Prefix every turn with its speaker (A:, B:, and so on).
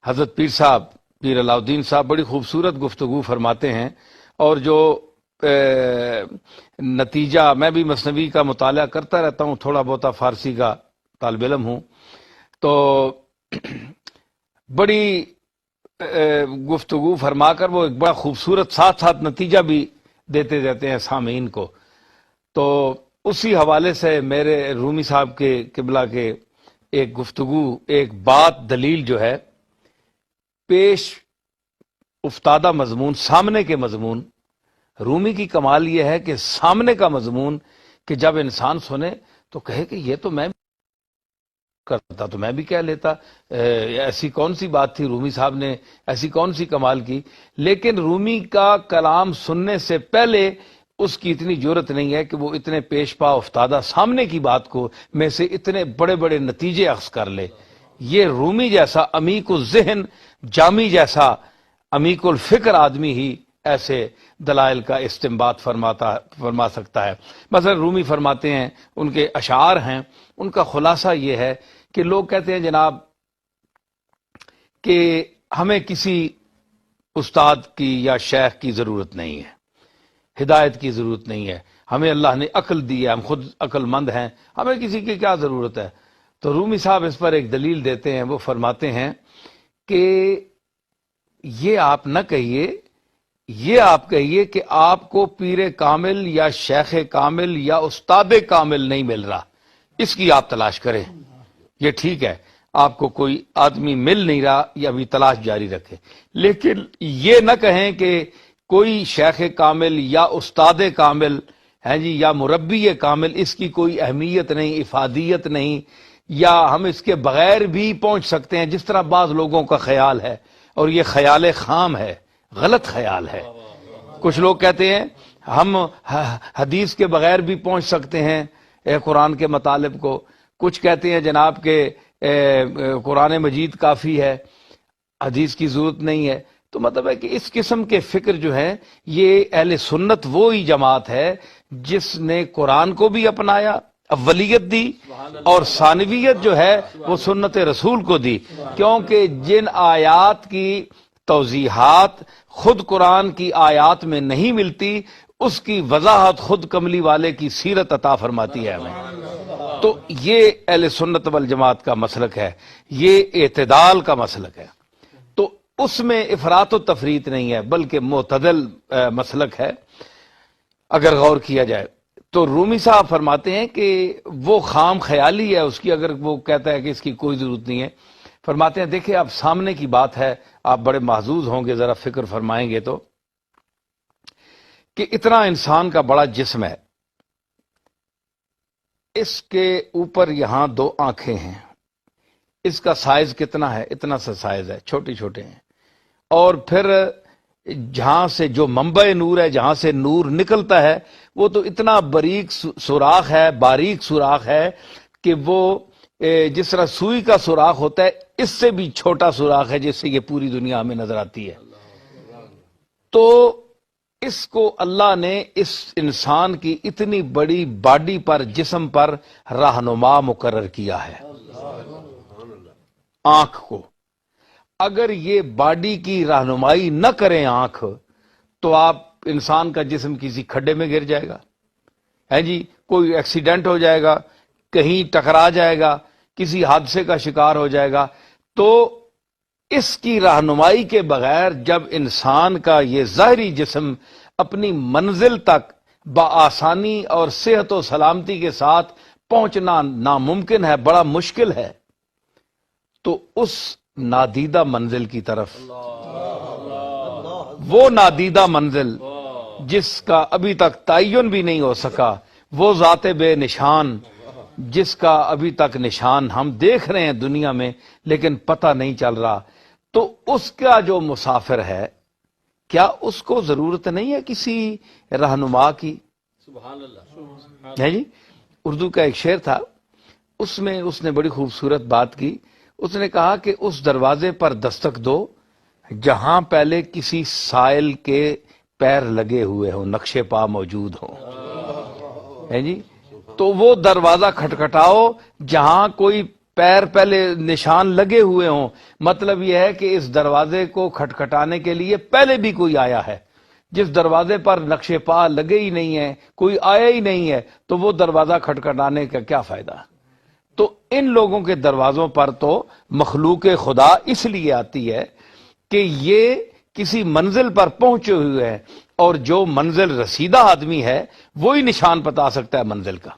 A: حضرت پیر علاؤدین صاحب بڑی خوبصورت گفتگو فرماتے ہیں، اور جو نتیجہ، میں بھی مثنوی کا مطالعہ کرتا رہتا ہوں، تھوڑا بہت فارسی کا طالب علم ہوں، تو بڑی گفتگو فرما کر وہ ایک بڑا خوبصورت ساتھ ساتھ نتیجہ بھی دیتے جاتے ہیں سامعین کو۔ تو اسی حوالے سے میرے رومی صاحب کے قبلہ کے ایک گفتگو، ایک بات، دلیل جو ہے، پیش افتادہ مضمون، سامنے کے مضمون، رومی کی کمال یہ ہے کہ سامنے کا مضمون کہ جب انسان سنے تو کہے کہ یہ تو میں کرتا تو میں بھی کہہ لیتا، ایسی کون سی بات تھی، رومی صاحب نے ایسی کون سی کمال کی۔ لیکن رومی کا کلام سننے سے پہلے اس کی اتنی جرت نہیں ہے کہ وہ اتنے پیش پا افتادہ سامنے کی بات کو میں سے اتنے بڑے بڑے نتیجے اخذ کر لے۔ یہ رومی جیسا عمیق الذہن، جامی جیسا عمیق الفکر آدمی ہی ایسے دلائل کا استنباط فرما سکتا ہے۔ مثلا رومی فرماتے ہیں، ان کے اشعار ہیں، ان کا خلاصہ یہ ہے کہ لوگ کہتے ہیں جناب کہ ہمیں کسی استاد کی یا شیخ کی ضرورت نہیں ہے، ہدایت کی ضرورت نہیں ہے، ہمیں اللہ نے عقل دی ہے، ہم خود عقل مند ہیں، ہمیں کسی کی کیا ضرورت ہے۔ تو رومی صاحب اس پر ایک دلیل دیتے ہیں، وہ فرماتے ہیں کہ یہ آپ نہ کہیے، یہ آپ کہیے کہ آپ کو پیر کامل یا شیخ کامل یا استاد کامل نہیں مل رہا، اس کی آپ تلاش کریں، یہ ٹھیک ہے، آپ کو کوئی آدمی مل نہیں رہا، یہ ابھی تلاش جاری رکھے۔ لیکن یہ نہ کہیں کہ کوئی شیخ کامل یا استاد کامل ہے جی، یا مربی کامل، اس کی کوئی اہمیت نہیں، افادیت نہیں، یا ہم اس کے بغیر بھی پہنچ سکتے ہیں، جس طرح بعض لوگوں کا خیال ہے، اور یہ خیال خام ہے، غلط خیال ہے۔ کچھ لوگ کہتے ہیں ہم حدیث کے بغیر بھی پہنچ سکتے ہیں قرآن کے مطالب کو، کچھ کہتے ہیں جناب کہ قرآن مجید کافی ہے، حدیث کی ضرورت نہیں ہے۔ تو مطلب ہے کہ اس قسم کے فکر جو ہے، یہ اہل سنت وہی جماعت ہے جس نے قرآن کو بھی اپنایا، اولیت دی، اور ثانویت جو ہے وہ سنت رسول کو دی، کیونکہ جن آیات کی توضیحات خود قرآن کی آیات میں نہیں ملتی، اس کی وضاحت خود کملی والے کی سیرت عطا فرماتی ہے ہمیں۔ تو یہ اہل سنت والجماعت کا مسلک ہے، یہ اعتدال کا مسلک ہے، تو اس میں افراط و تفریط نہیں ہے، بلکہ معتدل مسلک ہے اگر غور کیا جائے۔ تو رومی صاحب فرماتے ہیں کہ وہ خام خیالی ہے اس کی، اگر وہ کہتا ہے کہ اس کی کوئی ضرورت نہیں ہے۔ فرماتے ہیں دیکھیں اب سامنے کی بات ہے، آپ بڑے محظوظ ہوں گے ذرا فکر فرمائیں گے تو، کہ اتنا انسان کا بڑا جسم ہے، اس کے اوپر یہاں 2 آنکھیں ہیں، اس کا سائز کتنا ہے، اتنا سا سائز ہے، چھوٹے چھوٹے ہیں، اور پھر جہاں سے جو منبع نور ہے، جہاں سے نور نکلتا ہے، وہ تو اتنا باریک سوراخ ہے، باریک سوراخ ہے کہ وہ جس طرح سوئی کا سوراخ ہوتا ہے، اس سے بھی چھوٹا سوراخ ہے جس سے یہ پوری دنیا ہمیں نظر آتی ہے۔ تو اس کو اللہ نے اس انسان کی اتنی بڑی باڈی پر، جسم پر رہنما مقرر کیا ہے، آنکھ کو۔ اگر یہ باڈی کی رہنمائی نہ کریں آنکھ، تو آپ انسان کا جسم کسی کھڈے میں گر جائے گا، ہے جی، کوئی ایکسیڈنٹ ہو جائے گا، کہیں ٹکرا جائے گا، کسی حادثے کا شکار ہو جائے گا۔ تو اس کی رہنمائی کے بغیر جب انسان کا یہ ظاہری جسم اپنی منزل تک بآسانی اور صحت و سلامتی کے ساتھ پہنچنا ناممکن ہے، بڑا مشکل ہے، تو اس نادیدہ منزل کی طرف، وہ نادیدہ منزل جس کا ابھی تک تعین بھی نہیں ہو سکا، وہ ذات بے نشان جس کا ابھی تک نشان ہم دیکھ رہے ہیں دنیا میں لیکن پتہ نہیں چل رہا، تو اس کا جو مسافر ہے، کیا اس کو ضرورت نہیں ہے کسی رہنما کی؟
B: سبحان اللہ۔
A: ہے جی، اردو کا ایک شعر تھا، اس میں اس نے بڑی خوبصورت بات کی، اس نے کہا کہ اس دروازے پر دستک دو جہاں پہلے کسی سائل کے پیر لگے ہوئے ہوں، نقش پا موجود ہوں، ہے جی، تو وہ دروازہ کھٹکھٹاؤ جہاں کوئی پیر پہلے نشان لگے ہوئے ہوں، مطلب یہ ہے کہ اس دروازے کو کھٹکھٹانے کے لیے پہلے بھی کوئی آیا ہے۔ جس دروازے پر نقش پا لگے ہی نہیں ہے، کوئی آیا ہی نہیں ہے، تو وہ دروازہ کھٹکھٹانے کا کیا فائدہ؟ تو ان لوگوں کے دروازوں پر تو مخلوق خدا اس لیے آتی ہے کہ یہ کسی منزل پر پہنچے ہوئے ہیں، اور جو منزل رسیدہ آدمی ہے وہی نشان بتا سکتا ہے منزل کا۔